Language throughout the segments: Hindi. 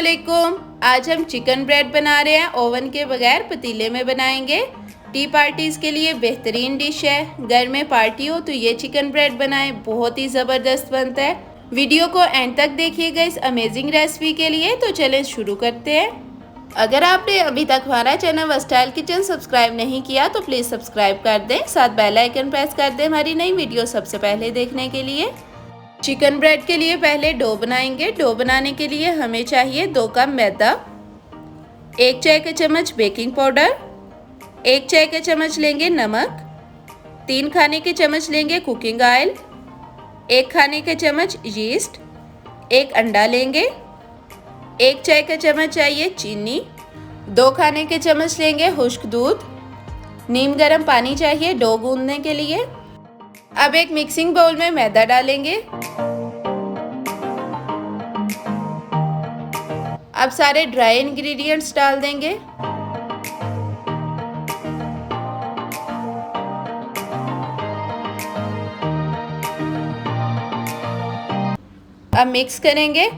अस्सलामुअलैकुम। आज हम चिकन ब्रेड बना रहे हैं, ओवन के बगैर पतीले में बनाएंगे। टी पार्टीज़ के लिए बेहतरीन डिश है। घर में पार्टी हो तो ये चिकन ब्रेड बनाएं, बहुत ही ज़बरदस्त बनता है। वीडियो को एंड तक देखिएगा इस अमेजिंग रेसिपी के लिए। तो चलें शुरू करते हैं। अगर आपने अभी तक हमारा चैनल वर्सटाइल किचन सब्सक्राइब नहीं किया तो प्लीज़ सब्सक्राइब कर दें, साथ बेल आइकन प्रेस कर दें हमारी नई वीडियो सबसे पहले देखने के लिए। चिकन ब्रेड के लिए पहले डो बनाएंगे। डो बनाने के लिए हमें चाहिए 2 कप मैदा, 1 चाय का चम्मच बेकिंग पाउडर, 1 चाय का चम्मच लेंगे नमक, 3 खाने के चम्मच लेंगे कुकिंग ऑयल, 1 खाने का चम्मच यीस्ट, 1 अंडा लेंगे, 1 चाय का चम्मच चाहिए चीनी, 2 खाने के चम्मच लेंगे खुश्क दूध, नीम गर्म पानी चाहिए डो गूंदने के लिए। अब एक मिक्सिंग बाउल में मैदा डालेंगे। अब सारे ड्राई इंग्रेडिएंट्स डाल देंगे। अब मिक्स करेंगे।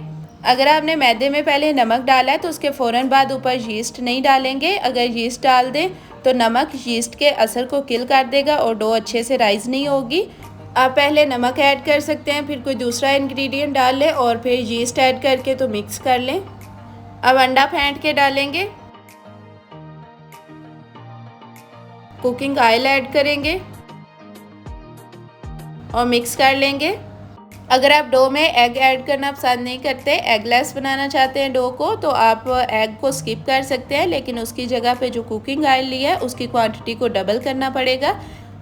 अगर आपने मैदे में पहले नमक डाला है तो उसके फ़ौरन बाद ऊपर यीस्ट नहीं डालेंगे। अगर यीस्ट डाल दें तो नमक यीस्ट के असर को किल कर देगा और डो अच्छे से राइज़ नहीं होगी। आप पहले नमक ऐड कर सकते हैं, फिर कोई दूसरा इंग्रेडिएंट डाल लें और फिर यीस्ट ऐड करके तो मिक्स कर लें। अब अंडा फेंट के डालेंगे, कुकिंग ऑयल ऐड करेंगे और मिक्स कर लेंगे। अगर आप डो में एग ऐड करना पसंद नहीं करते, एगलेस बनाना चाहते हैं डो को, तो आप एग को स्किप कर सकते हैं, लेकिन उसकी जगह पे जो कुकिंग ऑयल लिया है उसकी क्वांटिटी को डबल करना पड़ेगा।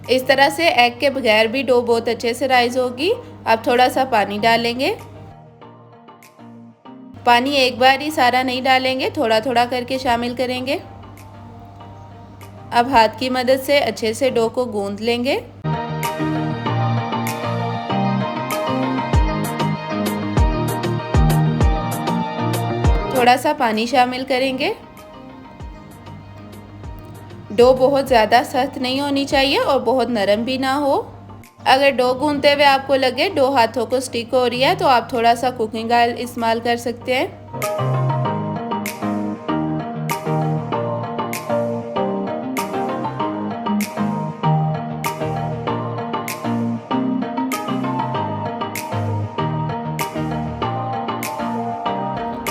इस तरह से एग के बगैर भी डो बहुत अच्छे से राइज होगी। अब थोड़ा सा पानी डालेंगे। पानी एक बार ही सारा नहीं डालेंगे, थोड़ा थोड़ा करके शामिल करेंगे। अब हाथ की मदद से अच्छे से डो को गूंद लेंगे। थोड़ा सा पानी शामिल करेंगे। डो बहुत ज़्यादा सख्त नहीं होनी चाहिए और बहुत नरम भी ना हो। अगर डो गूंदते हुए आपको लगे डो हाथों को स्टिक हो रही है तो आप थोड़ा सा कुकिंग ऑयल इस्तेमाल कर सकते हैं।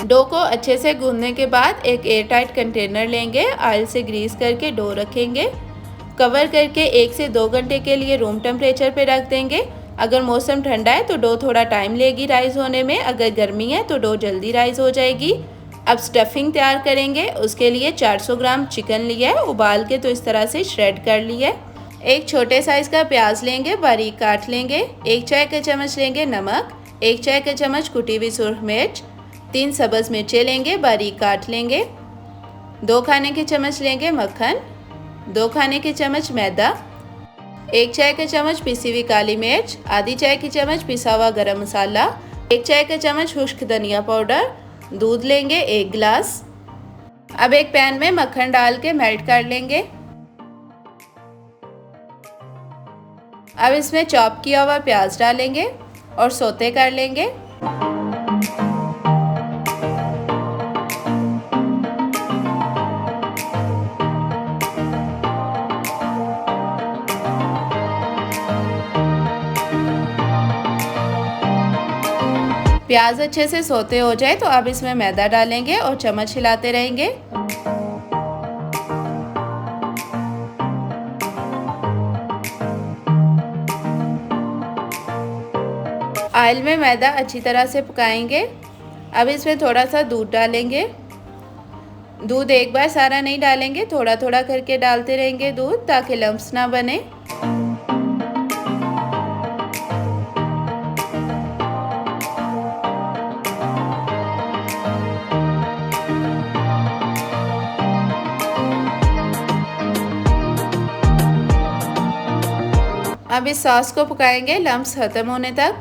डो को अच्छे से गूंदने के बाद एक एयर टाइट कंटेनर लेंगे, ऑयल से ग्रीस करके डो रखेंगे। कवर करके 1 से 2 घंटे के लिए रूम टेम्परेचर पे रख देंगे। अगर मौसम ठंडा है तो डो थोड़ा टाइम लेगी राइज़ होने में, अगर गर्मी है तो डो जल्दी राइज़ हो जाएगी। अब स्टफिंग तैयार करेंगे। उसके लिए 400 ग्राम चिकन लिया है, उबाल के तो इस तरह से श्रेड कर लिया है। एक छोटे साइज़ का प्याज लेंगे, बारीक काट लेंगे। 1 चाय का चम्मच लेंगे नमक, 1 चाय का चम्मच कुटी हुई सुरख मिर्च, 3 सब्ज़ मिर्चें लेंगे, बारीक काट लेंगे। 2 खाने के चम्मच लेंगे मक्खन, 2 खाने के चम्मच मैदा, 1 चाय का चम्मच पिसी हुई काली मिर्च, आधी चाय की चम्मच पिसा हुआ गरम मसाला, 1 चाय का चम्मच खुश्क धनिया पाउडर, दूध लेंगे 1 गिलास। अब एक पैन में मक्खन डाल के मेल्ट कर लेंगे। अब इसमें चॉप किया हुआ प्याज डालेंगे और सौते कर लेंगे। प्याज अच्छे से सौते हो जाए तो अब इसमें मैदा डालेंगे और चम्मच हिलाते रहेंगे। ऑयल में मैदा अच्छी तरह से पकाएंगे। अब इसमें थोड़ा सा दूध डालेंगे। दूध एक बार सारा नहीं डालेंगे, थोड़ा थोड़ा करके डालते रहेंगे दूध, ताकि लम्प्स ना बने। अब इस सॉस को पकाएंगे लम्प्स खत्म होने तक।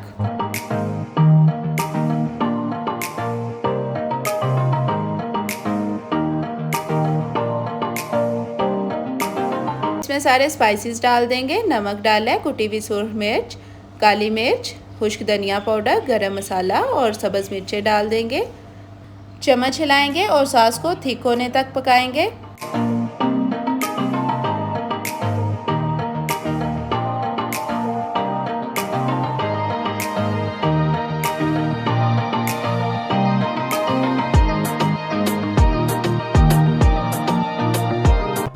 इसमें सारे स्पाइसेस डाल देंगे। नमक डाला है, कुटी हुई सुरख मिर्च, काली मिर्च, खुश्क धनिया पाउडर, गरम मसाला और सब्ज़ मिर्चें डाल देंगे। चम्मच हिलाएंगे और सॉस को थिक होने तक पकाएंगे।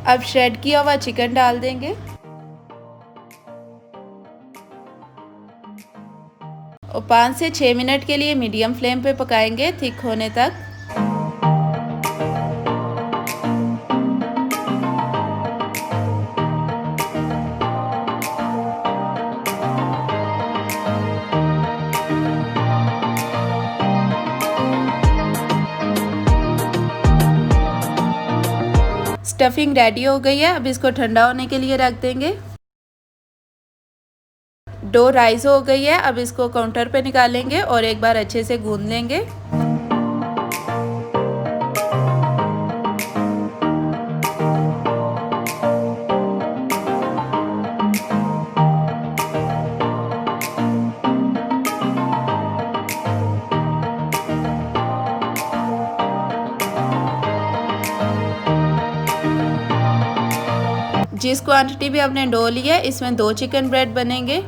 अब श्रेड किया हुआ चिकन डाल देंगे और 5 से 6 मिनट के लिए मीडियम फ्लेम पे पकाएंगे थिक होने तक। स्टफिंग रेडी हो गई है। अब इसको ठंडा होने के लिए रख देंगे। डो राइस हो गई है। अब इसको काउंटर पे निकालेंगे और एक बार अच्छे से गूंद लेंगे। जिस क्वांटिटी भी आपने डो ली है इसमें 2 चिकन ब्रेड बनेंगे।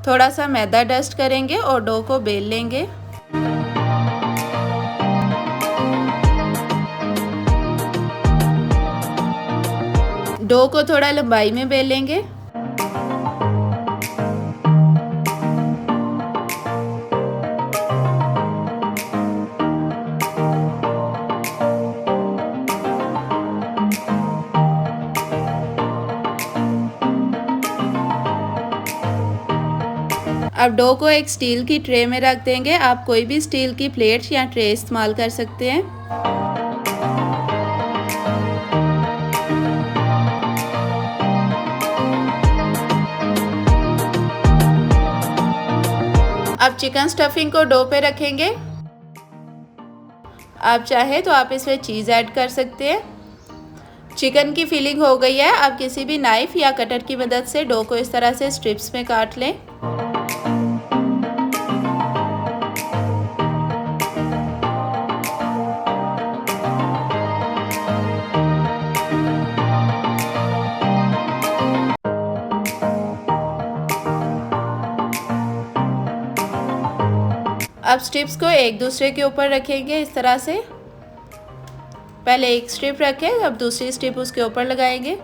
थोड़ा सा मैदा डस्ट करेंगे और डो को बेल लेंगे। डो को थोड़ा लंबाई में बेल लेंगे। अब डो को एक स्टील की ट्रे में रख देंगे। आप कोई भी स्टील की प्लेट या ट्रे इस्तेमाल कर सकते हैं। अब चिकन स्टफिंग को डो पे रखेंगे। आप चाहे तो आप इसमें चीज़ ऐड कर सकते हैं। चिकन की फिलिंग हो गई है। अब किसी भी नाइफ या कटर की मदद से डो को इस तरह से स्ट्रिप्स में काट लें। अब स्ट्रिप्स को एक दूसरे के ऊपर रखेंगे इस तरह से। पहले एक स्ट्रिप रखें, अब दूसरी स्ट्रिप उसके ऊपर लगाएंगे।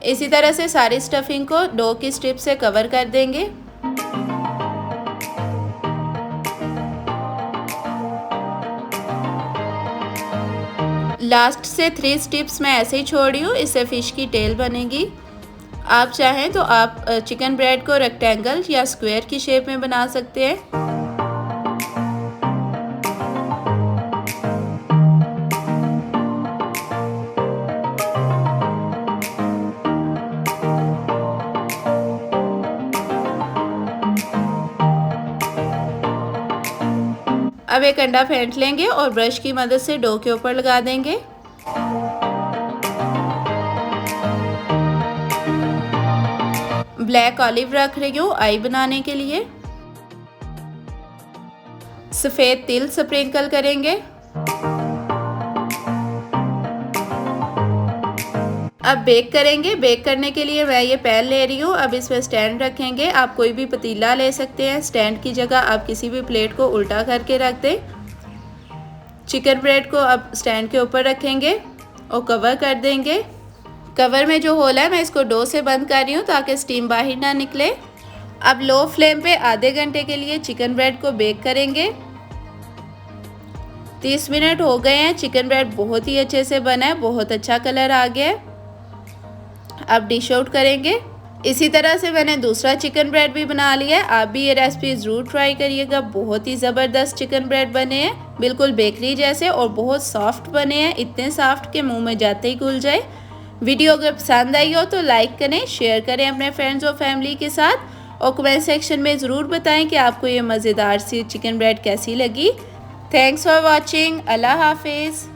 इसी तरह से सारी स्टफिंग को डो की स्ट्रिप से कवर कर देंगे। लास्ट से 3 स्ट्रिप्स मैं ऐसे ही छोड़ रही हूँ, इससे फिश की टेल बनेगी। आप चाहें तो आप चिकन ब्रेड को रेक्टेंगल या स्क्वायर की शेप में बना सकते हैं। अब एक अंडा फेंट लेंगे और ब्रश की मदद से डो के ऊपर लगा देंगे। ब्लैक ऑलिव रख रही हूँ आई बनाने के लिए। सफ़ेद तिल स्प्रिंकल करेंगे। अब बेक करेंगे। बेक करने के लिए मैं ये पैन ले रही हूँ। अब इसमें स्टैंड रखेंगे। आप कोई भी पतीला ले सकते हैं। स्टैंड की जगह आप किसी भी प्लेट को उल्टा करके रख दें। चिकन ब्रेड को अब स्टैंड के ऊपर रखेंगे और कवर कर देंगे। कवर में जो होल है मैं इसको डो से बंद कर रही हूँ ताकि स्टीम बाहर ना निकले। अब लो फ्लेम पे आधे घंटे के लिए चिकन ब्रेड को बेक करेंगे। 30 मिनट हो गए हैं। चिकन ब्रेड बहुत ही अच्छे से बना है, बहुत अच्छा कलर आ गया है। अब डिश आउट करेंगे। इसी तरह से मैंने दूसरा चिकन ब्रेड भी बना लिया है। आप भी ये रेसिपी ज़रूर ट्राई करिएगा। बहुत ही ज़बरदस्त चिकन ब्रेड बने हैं, बिल्कुल बेकरी जैसे और बहुत सॉफ्ट बने हैं, इतने सॉफ्ट के मुंह में जाते ही घुल जाए। वीडियो अगर पसंद आई हो तो लाइक करें, शेयर करें अपने फ्रेंड्स और फैमिली के साथ और कमेंट सेक्शन में ज़रूर बताएं कि आपको ये मज़ेदार सी चिकन ब्रेड कैसी लगी। Thanks for watching. अल्लाह हाफिज़।